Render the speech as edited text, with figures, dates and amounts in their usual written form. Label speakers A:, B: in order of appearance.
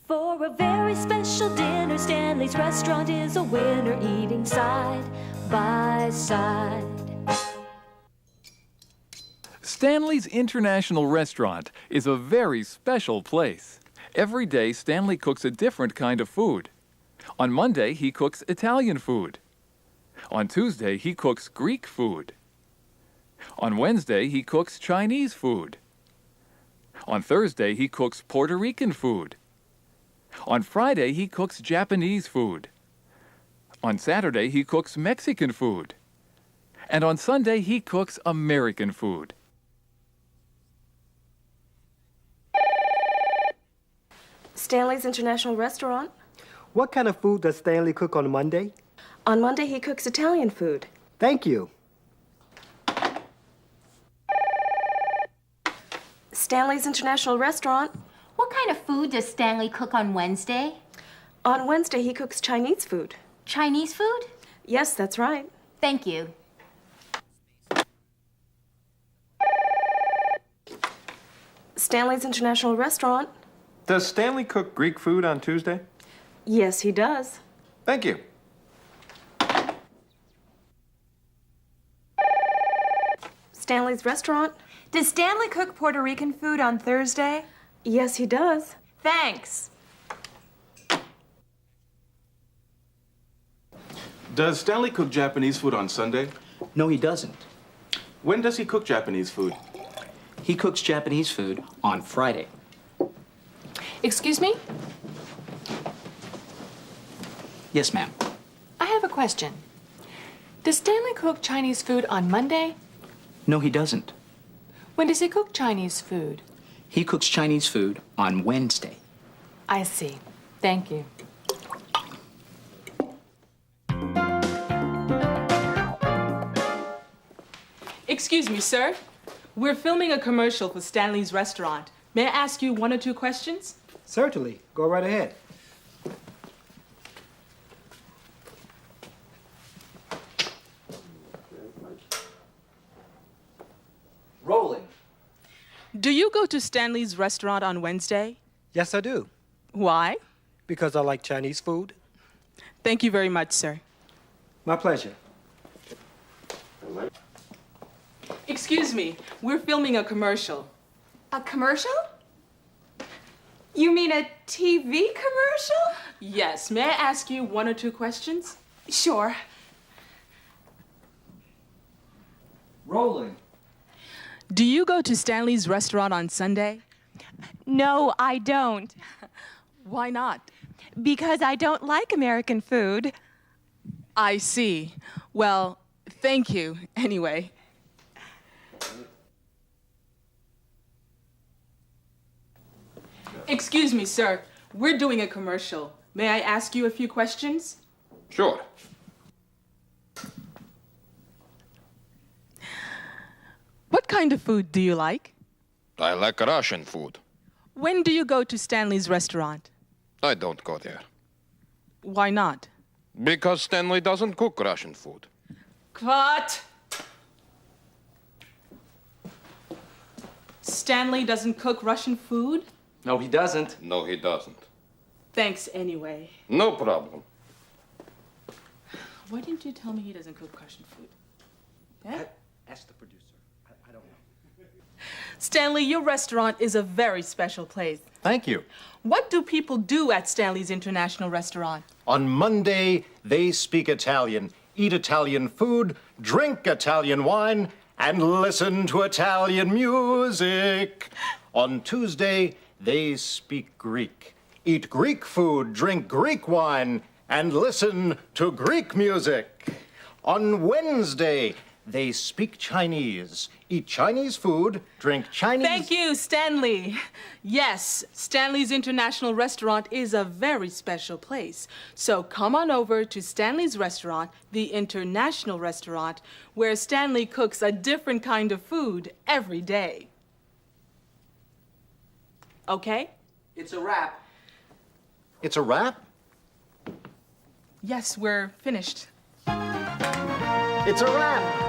A: For a very special dinner, Stanley's restaurant is a winner, eating side by side.
B: Stanley's International Restaurant is a very special place. Every day, Stanley cooks a different kind of food. On Monday, he cooks Italian food. On Tuesday, he cooks Greek food. On Wednesday, he cooks Chinese food. On Thursday, he cooks Puerto Rican food. On Friday, he cooks Japanese food. On Saturday, he cooks Mexican food. And on Sunday, he cooks American food.
C: Stanley's International Restaurant.
D: What kind of food does Stanley cook on Monday?
C: On Monday, he cooks Italian food.
D: Thank you.
C: Stanley's International Restaurant.
E: What kind of food does Stanley cook on Wednesday?
C: On Wednesday, he cooks Chinese food.
E: Chinese food?
C: Yes, that's right.
E: Thank you.
C: Stanley's International Restaurant.
F: Does Stanley cook Greek food on Tuesday?
C: Yes, he does.
F: Thank you.
C: Stanley's Restaurant.
G: Does Stanley cook Puerto Rican food on Thursday?
C: Yes, he does.
G: Thanks.
F: Does Stanley cook Japanese food on Sunday?
H: No, he doesn't.
F: When does he cook Japanese food?
H: He cooks Japanese food on Friday.
G: Excuse me?
H: Yes, ma'am.
G: I have a question. Does Stanley cook Chinese food on Monday?
H: No, he doesn't.
G: When does he cook Chinese food?
H: He cooks Chinese food on Wednesday.
G: I see. Thank you.
I: Excuse me, sir. We're filming a commercial for Stanley's Restaurant. May I ask you one or two questions?
D: Certainly. Go right ahead.
H: Rolling.
I: Do you go to Stanley's Restaurant on Wednesday?
D: Yes, I do.
I: Why?
D: Because I like Chinese food.
I: Thank you very much, sir.
D: My pleasure.
I: Excuse me. We're filming a commercial.
G: A commercial? You mean a TV commercial?
I: Yes. May I ask you one or two questions?
G: Sure.
H: Rolling.
I: Do you go to Stanley's Restaurant on Sunday?
J: No, I don't.
I: Why not?
J: Because I don't like American food.
I: I see. Well, thank you anyway. Excuse me, sir. We're doing a commercial. May I ask you a few questions?
F: Sure.
I: What kind of food do you like?
K: I like Russian food.
I: When do you go to Stanley's Restaurant?
K: I don't go there.
I: Why not?
K: Because Stanley doesn't cook Russian food.
I: Cut! Stanley doesn't cook Russian food?
H: No, he doesn't.
K: No, he doesn't.
I: Thanks anyway.
K: No problem.
I: Why didn't you tell me he doesn't cook Russian food? Eh?
D: Ask the producer. I don't know.
I: Stanley, your restaurant is a very special place.
L: Thank you.
I: What do people do at Stanley's International Restaurant?
L: On Monday, they speak Italian, eat Italian food, drink Italian wine, and listen to Italian music. On Tuesday, they speak Greek, eat Greek food, drink Greek wine, and listen to Greek music. On Wednesday, they speak Chinese, eat Chinese food, drink Chinese...
I: Thank you, Stanley. Yes, Stanley's International Restaurant is a very special place. So come on over to Stanley's Restaurant, the International Restaurant, where Stanley cooks a different kind of food every day. Okay?
H: It's a wrap.
L: It's a wrap?
I: Yes, we're finished.
L: It's a wrap!